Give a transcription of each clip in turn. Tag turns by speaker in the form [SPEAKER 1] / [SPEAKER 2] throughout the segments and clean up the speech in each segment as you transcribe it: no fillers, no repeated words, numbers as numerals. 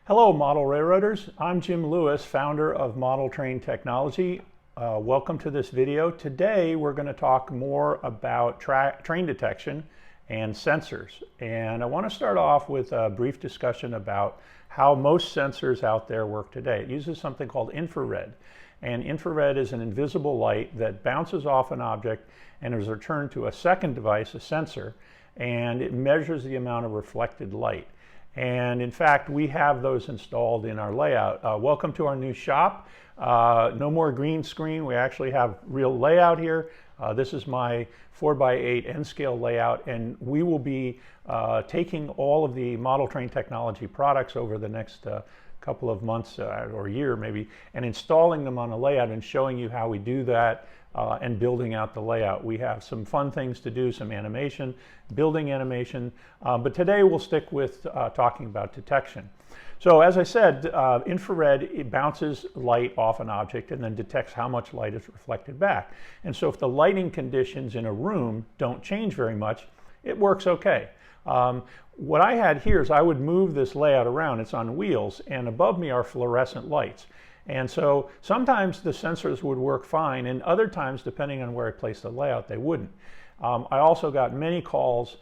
[SPEAKER 1] Hello, model railroaders. I'm Jim Lewis, founder of Model Train Technology. Welcome to this video. Today we're going to talk more about train detection and sensors. And I want to start off with a brief discussion about how most sensors out there work today. It uses something called infrared. And infrared is an invisible light that bounces off an object and is returned to a second device, a sensor, and it measures the amount of reflected light. And in fact, we have those installed in our layout. Welcome to our new shop. No more green screen. We actually have real layout here. This is my 4x8 N-scale layout, and we will be taking all of the Model Train Technology products over the next couple of months or a year maybe, and installing them on a layout and showing you how we do that and building out the layout. We have some fun things to do, some animation, building animation, but today we'll stick with talking about detection. So as I said, infrared, it bounces light off an object and then detects how much light is reflected back. And so if the lighting conditions in a room don't change very much, it works okay. What I had here is I would move this layout around. It's on wheels, and above me are fluorescent lights. And so sometimes the sensors would work fine, and other times, depending on where I placed the layout, they wouldn't. I also got many calls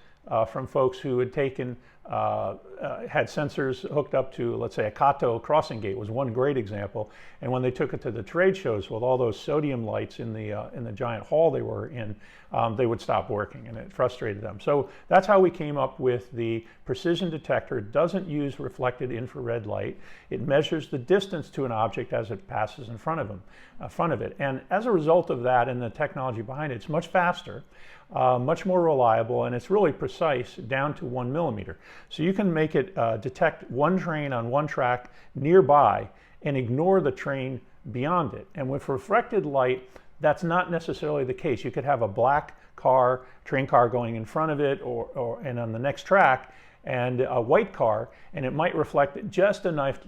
[SPEAKER 1] from folks who had taken, had sensors hooked up to, let's say, a Kato crossing gate was one great example. And when they took it to the trade shows with all those sodium lights in the giant hall they were in, they would stop working, and it frustrated them. So that's how we came up with the precision detector. It doesn't use reflected infrared light. It measures the distance to an object as it passes in front of it. And as a result of that and the technology behind it, it's much faster, much more reliable, and it's really precise down to 1 millimeter. So you can make it detect one train on one track nearby and ignore the train beyond it. And with reflected light, that's not necessarily the case. You could have a black car, train car going in front of it and on the next track, and a white car, and it might reflect just enough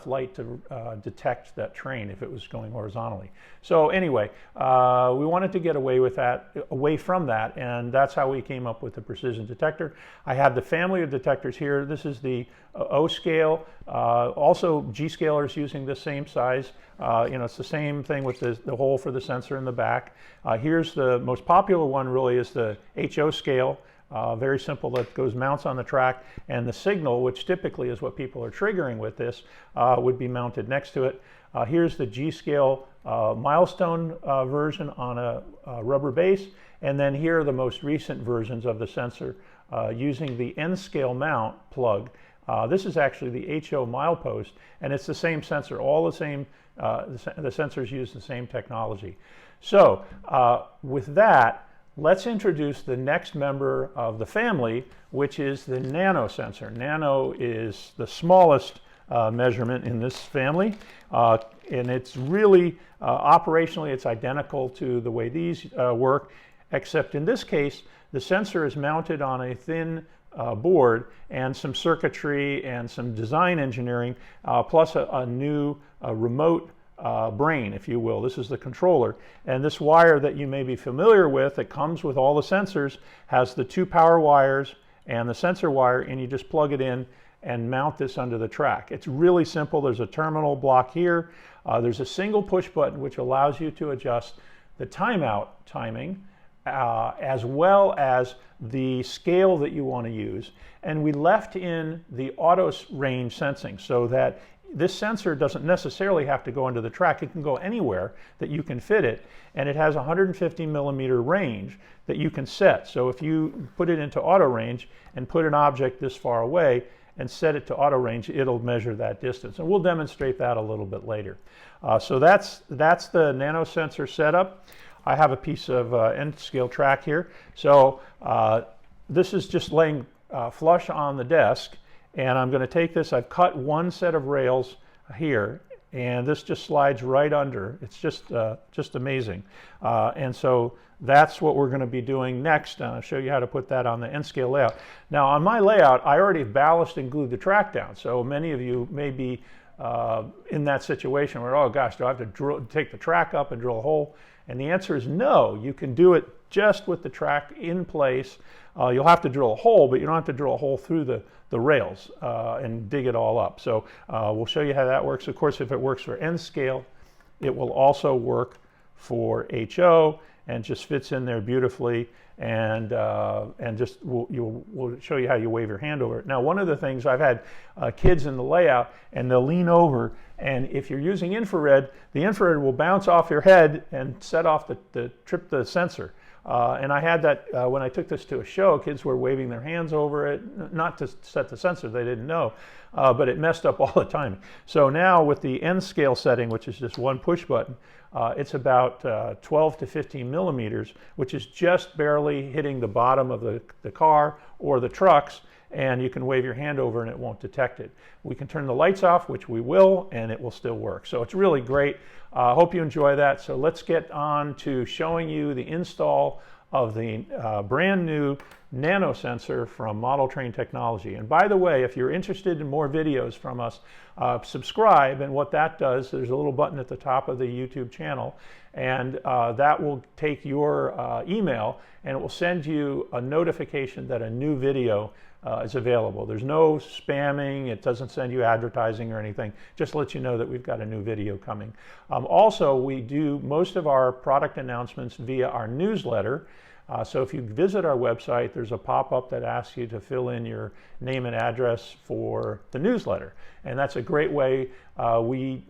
[SPEAKER 1] light to detect that train if it was going horizontally. So anyway, we wanted to get away from that, and that's how we came up with the precision detector. I have the family of detectors here. This is the O scale. Also, G scalers using the same size. It's the same thing with the hole for the sensor in the back. Here's the most popular one. Really, is the HO scale. Very simple, that mounts on the track, and the signal, which typically is what people are triggering with this, would be mounted next to it. Here's the G-scale milestone version on a rubber base, and then here are the most recent versions of the sensor using the N-scale mount plug. This is actually the HO milepost, and it's the same sensor, all the same, the sensors use the same technology. So with that, let's introduce the next member of the family, which is the nano sensor. Nano is the smallest measurement in this family, and it's really operationally it's identical to the way these work, except in this case the sensor is mounted on a thin board and some circuitry and some design engineering, plus a new remote brain, if you will. This is the controller, and this wire that you may be familiar with that comes with all the sensors has the two power wires and the sensor wire, and you just plug it in and mount this under the track. It's really simple. There's a terminal block here. There's a single push button which allows you to adjust the timeout timing as well as the scale that you want to use, and we left in the auto range sensing so that this sensor doesn't necessarily have to go into the track. It can go anywhere that you can fit it, and it has a 150 millimeter range that you can set. So if you put it into auto range and put an object this far away and set it to auto range, it'll measure that distance, and we'll demonstrate that a little bit later. So that's the nano sensor setup. I have a piece of N-scale track here. So this is just laying flush on the desk. And I'm going to take this, I've cut one set of rails here, and this just slides right under. It's just amazing. And so that's what we're going to be doing next. I'll show you how to put that on the N-scale layout. Now on my layout, I already ballasted and glued the track down. So many of you may be in that situation where, oh gosh, do I have to take the track up and drill a hole? And the answer is no. You can do it just with the track in place. You'll have to drill a hole, but you don't have to drill a hole through the rails and dig it all up. So we'll show you how that works. Of course, if it works for N scale, it will also work for HO and just fits in there beautifully. And just we'll show you how you wave your hand over it. Now, one of the things, I've had kids in the layout, and they'll lean over, and if you're using infrared, the infrared will bounce off your head and set off trip the sensor. And I had that when I took this to a show. Kids were waving their hands over it, not to set the sensor, they didn't know, but it messed up all the time. So now with the N scale setting, which is just one push button, it's about 12 to 15 millimeters, which is just barely hitting the bottom of the car or the trucks, and you can wave your hand over and it won't detect it. We can turn the lights off, which we will, and it will still work. So it's really great. Hope you enjoy that. So let's get on to showing you the install of the brand new Nano sensor from Model Train Technology. And by the way, if you're interested in more videos from us, subscribe, and what that does, there's a little button at the top of the YouTube channel, and that will take your email, and it will send you a notification that a new video is available. There's no spamming, it doesn't send you advertising or anything, just lets you know that we've got a new video coming. Also, we do most of our product announcements via our newsletter. So if you visit our website, there's a pop-up that asks you to fill in your name and address for the newsletter. And that's a great way. We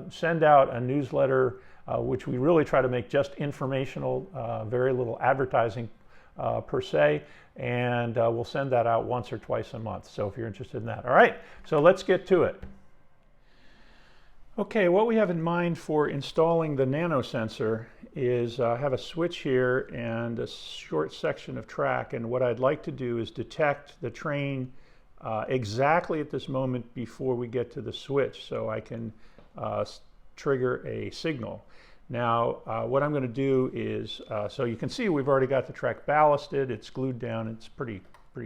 [SPEAKER 1] send out a newsletter which we really try to make just informational, very little advertising per se, and we'll send that out once or twice a month. So if you're interested in that. All right, so let's get to it. Okay, what we have in mind for installing the Nano sensor is have a switch here and a short section of track, and what I'd like to do is detect the train exactly at this moment before we get to the switch, so I can trigger a signal. Now what I'm going to do is, so you can see we've already got the track ballasted, it's glued down, it's pretty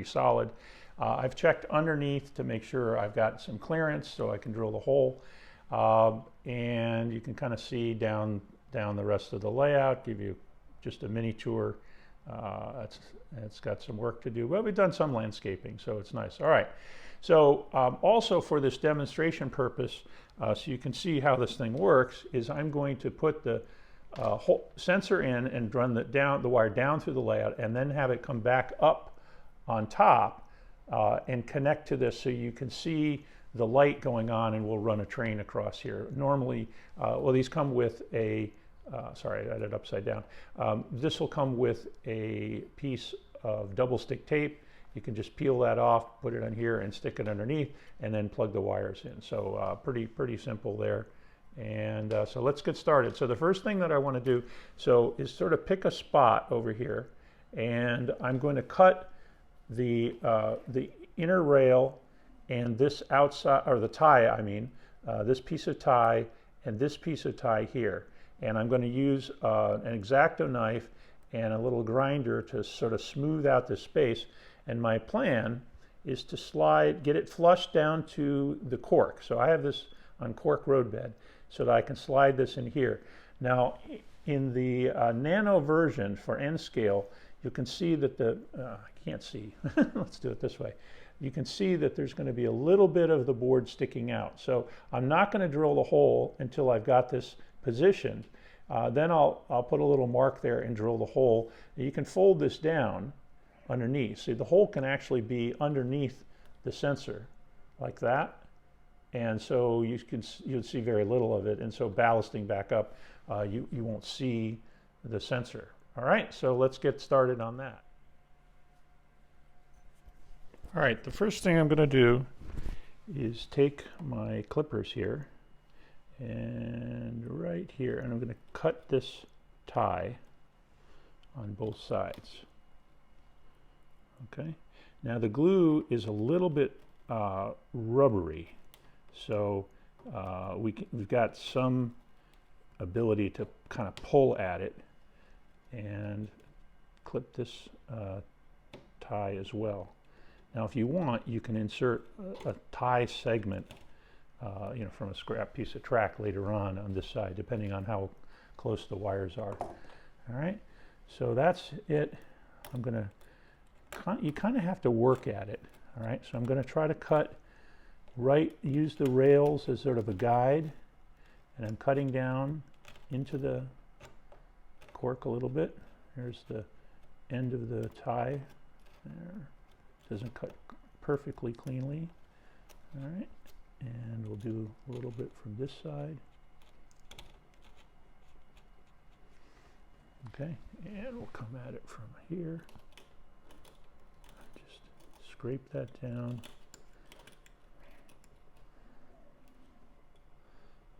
[SPEAKER 1] solid. I've checked underneath to make sure I've got some clearance so I can drill the hole. And you can kind of see down the rest of the layout, give you just a mini tour. It's got some work to do, but we've done some landscaping, so it's nice. All right, so also for this demonstration purpose, so you can see how this thing works, is I'm going to put the whole sensor in and run the wire down through the layout, and then have it come back up on top and connect to this, so you can see the light going on, and we'll run a train across here. Normally, well, these come with a, sorry, I had it upside down. This will come with a piece of double stick tape. You can just peel that off, put it on here, and stick it underneath, and then plug the wires in. So pretty simple there. And so let's get started. So the first thing that I want to do is sort of pick a spot over here, and I'm going to cut the inner rail and this outside, or the tie, I mean, this piece of tie and this piece of tie here. And I'm going to use an X-Acto knife and a little grinder to sort of smooth out the space. And my plan is to get it flush down to the cork. So I have this on cork roadbed so that I can slide this in here. Now, in the Nano version for N scale, you can see that I can't see, let's do it this way. You can see that there's going to be a little bit of the board sticking out. So I'm not going to drill the hole until I've got this positioned. Then I'll put a little mark there and drill the hole. You can fold this down underneath. See, the hole can actually be underneath the sensor like that. And so you'll see very little of it. And so ballasting back up, you won't see the sensor. All right, so let's get started on that. All right, the first thing I'm going to do is take my clippers here and right here, and I'm going to cut this tie on both sides. Okay, now the glue is a little bit rubbery, so we've got some ability to kind of pull at it and clip this tie as well. Now, if you want, you can insert a tie segment, from a scrap piece of track later on this side, depending on how close the wires are. All right. So that's it. I'm going to, you kind of have to work at it. All right, so I'm going to try to cut right, use the rails as sort of a guide, and I'm cutting down into the cork a little bit. Here's the end of the tie. There. Doesn't cut perfectly cleanly. All right, and we'll do a little bit from this side. Okay, and we'll come at it from here. Just scrape that down.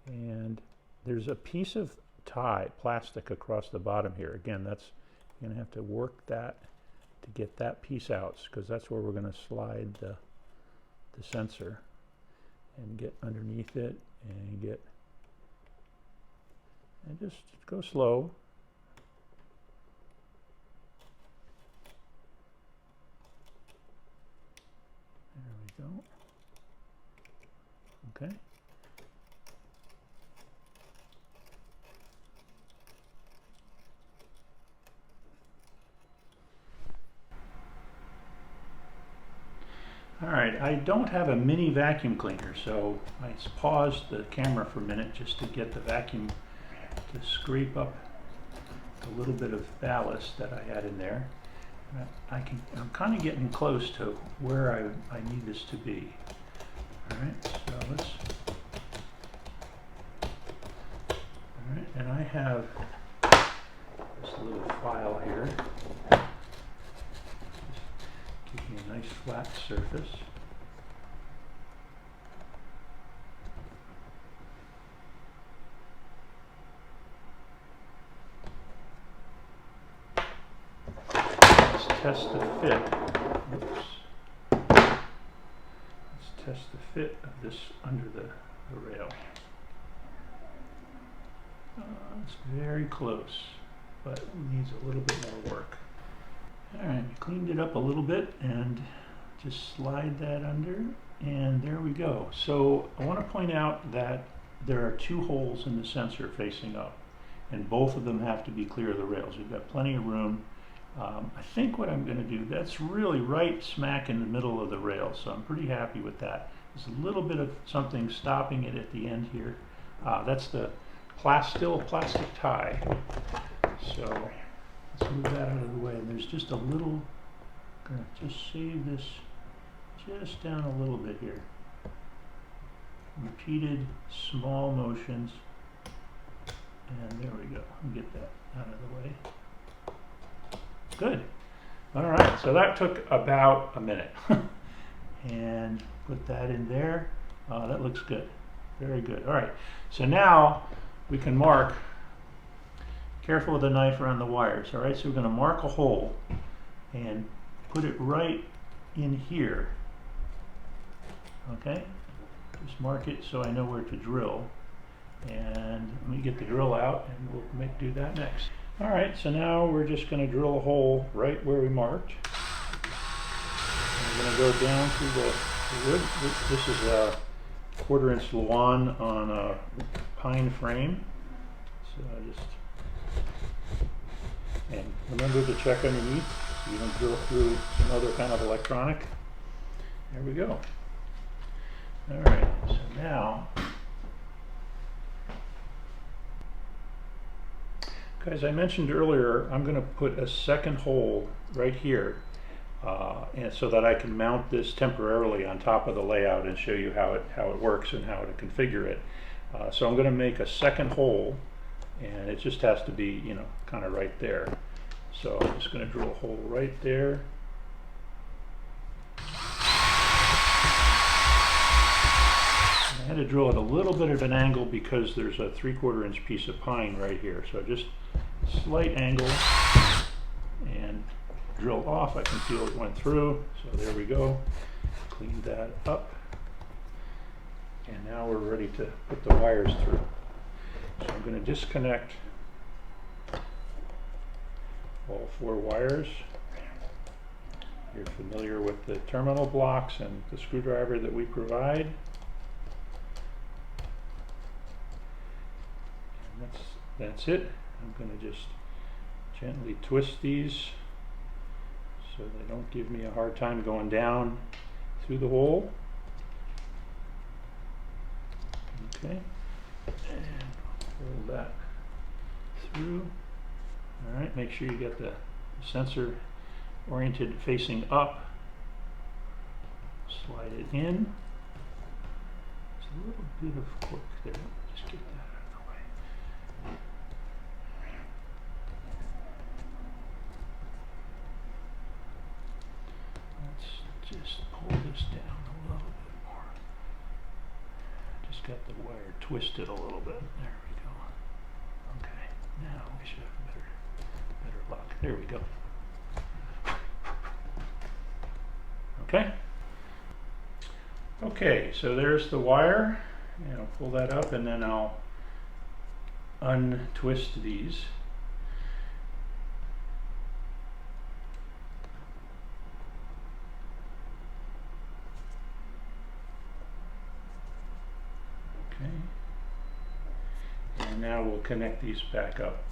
[SPEAKER 1] And there's a piece of tie, plastic, across the bottom here. Again, that's, you're going to have to work that to get that piece out, because that's where we're going to slide the sensor and get underneath it and get, and just go slow. There we go. Okay. All right, I don't have a mini vacuum cleaner, so I paused the camera for a minute just to get the vacuum to scrape up a little bit of ballast that I had in there. I'm kind of getting close to where I need this to be. All right, so let's, all right, and I have this little file here. Give me a nice flat surface. Let's test the fit. Oops. Let's test the fit of this under the rail. It's very close, but it needs a little bit more work. All right, cleaned it up a little bit and just slide that under, and there we go. So I want to point out that there are two holes in the sensor facing up, and both of them have to be clear of the rails. We've got plenty of room. I think what I'm going to do, that's really right smack in the middle of the rail, so I'm pretty happy with that. There's a little bit of something stopping it at the end here. That's the still plastic tie. So let's move that out of the way. And there's just a little, I'm going to just save this just down a little bit here. Repeated small motions. And there we go. Let me get that out of the way. Good. All right, so that took about a minute. And put that in there. That looks good. Very good. All right, so now we can mark. Careful with the knife around the wires. All right, so we're going to mark a hole and put it right in here. Okay, just mark it so I know where to drill. And let me get the drill out, and we'll do that next. All right, so now we're just going to drill a hole right where we marked. And we're going to go down through the wood. This is a 1/4" lawn on a pine frame. So I just, and remember to check underneath so you don't drill through some other kind of electronic. There we go. All right, so now, as I mentioned earlier, I'm going to put a second hole right here, and so that I can mount this temporarily on top of the layout and show you how it works and how to configure it. So I'm going to make a second hole, and it just has to be, you know, kind of right there. So I'm just going to drill a hole right there. I had to drill at a little bit of an angle because there's a 3/4" piece of pine right here. So just slight angle and drill off. I can feel it went through. So there we go. Clean that up. And now we're ready to put the wires through. So I'm going to disconnect all 4 wires. You're familiar with the terminal blocks and the screwdriver that we provide. And that's it. I'm going to just Gently twist these so they don't give me a hard time going down through the hole. Okay, and pull that through. All right, make sure you get the sensor oriented facing up. Slide it in. There's a little bit of cork there. Just get that out of the way. Let's just pull this down a little bit more. Just got the wire twisted a little bit. There we go. Okay, now we should have better luck. There we go. Okay. Okay, so there's the wire, and I'll pull that up and then I'll untwist these. Okay, and now we'll connect these back up.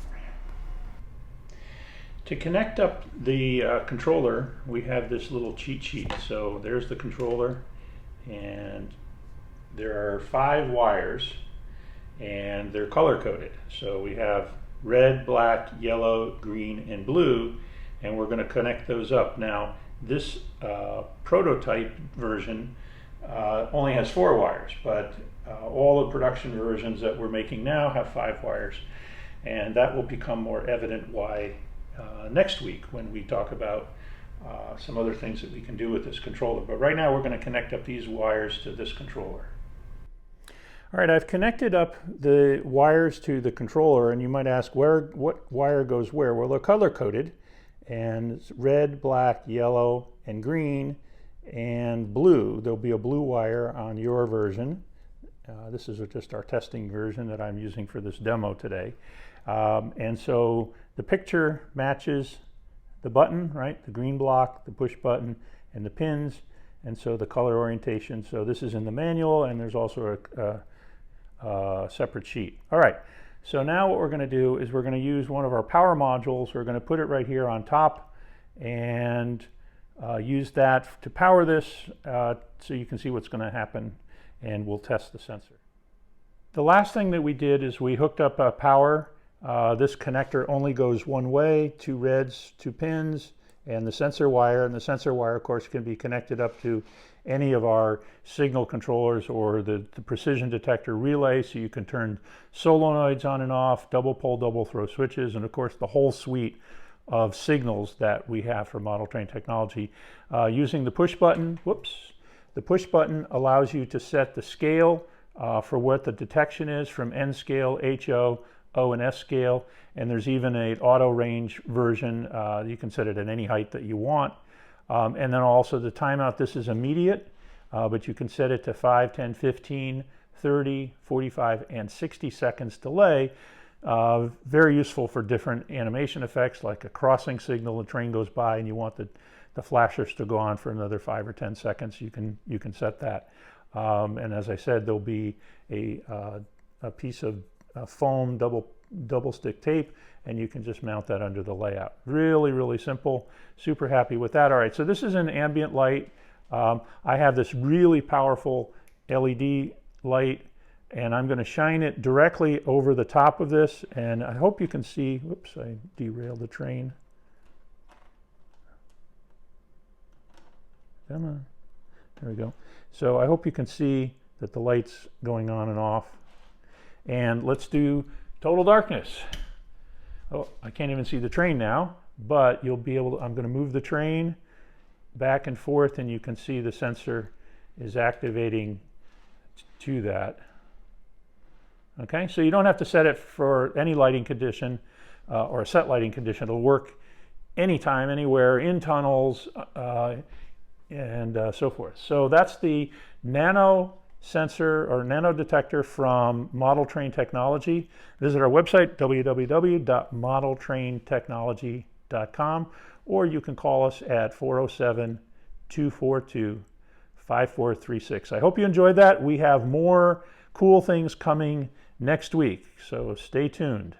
[SPEAKER 1] To connect up the controller, we have this little cheat sheet. So there's the controller, and there are 5 wires, and they're color coded. So we have red, black, yellow, green, and blue, and we're going to connect those up. Now, this prototype version only has 4 wires, but all the production versions that we're making now have 5 wires, and that will become more evident why next week when we talk about some other things that we can do with this controller. But right now we're going to connect up these wires to this controller. All right, I've connected up the wires to the controller, and you might ask what wire goes where. Well, they're color coded, and it's red, black, yellow, and green, and blue. There'll be a blue wire on your version. This is just our testing version that I'm using for this demo today. And so the picture matches the button, right? The green block, the push button, and the pins, and so the color orientation. So this is in the manual, and there's also a separate sheet. All right, so now what we're going to do is we're going to use one of our power modules. We're going to put it right here on top and use that to power this so you can see what's going to happen, and we'll test the sensor. The last thing that we did is we hooked up a power. This connector only goes one way, 2 reds, 2 pins, and the sensor wire. And the sensor wire, of course, can be connected up to any of our signal controllers or the precision detector relay, so you can turn solenoids on and off, double pole, double throw switches, and of course the whole suite of signals that we have for Model Train technology. Using the push button, the push button allows you to set the scale for what the detection is from N scale, HO, O and S scale, and there's even an auto range version. You can set it at any height that you want. And then also the timeout, this is immediate, but you can set it to 5, 10, 15, 30, 45, and 60 seconds delay. Very useful for different animation effects, like a crossing signal, a train goes by and you want the flashers to go on for another 5 or 10 seconds. You can set that. And as I said, there'll be a piece of foam double stick tape, and you can just mount that under the layout. Really, really simple. Super happy with that. All right, so this is an ambient light. I have this really powerful LED light, and I'm going to shine it directly over the top of this, and I hope you can see. Whoops, I derailed the train. Come on. There we go. So I hope you can see that the light's going on and off. And let's do total darkness. Oh, I can't even see the train now, but you'll be able to, I'm going to move the train back and forth, and you can see the sensor is activating to that. Okay, so you don't have to set it for any lighting condition or a set lighting condition. It'll work anytime, anywhere, in tunnels, and so forth. So that's the Nano sensor or Nano detector from Model Train Technology. Visit our website, www.modeltraintechnology.com, or you can call us at 407-242-5436. I hope you enjoyed that. We have more cool things coming next week, so stay tuned.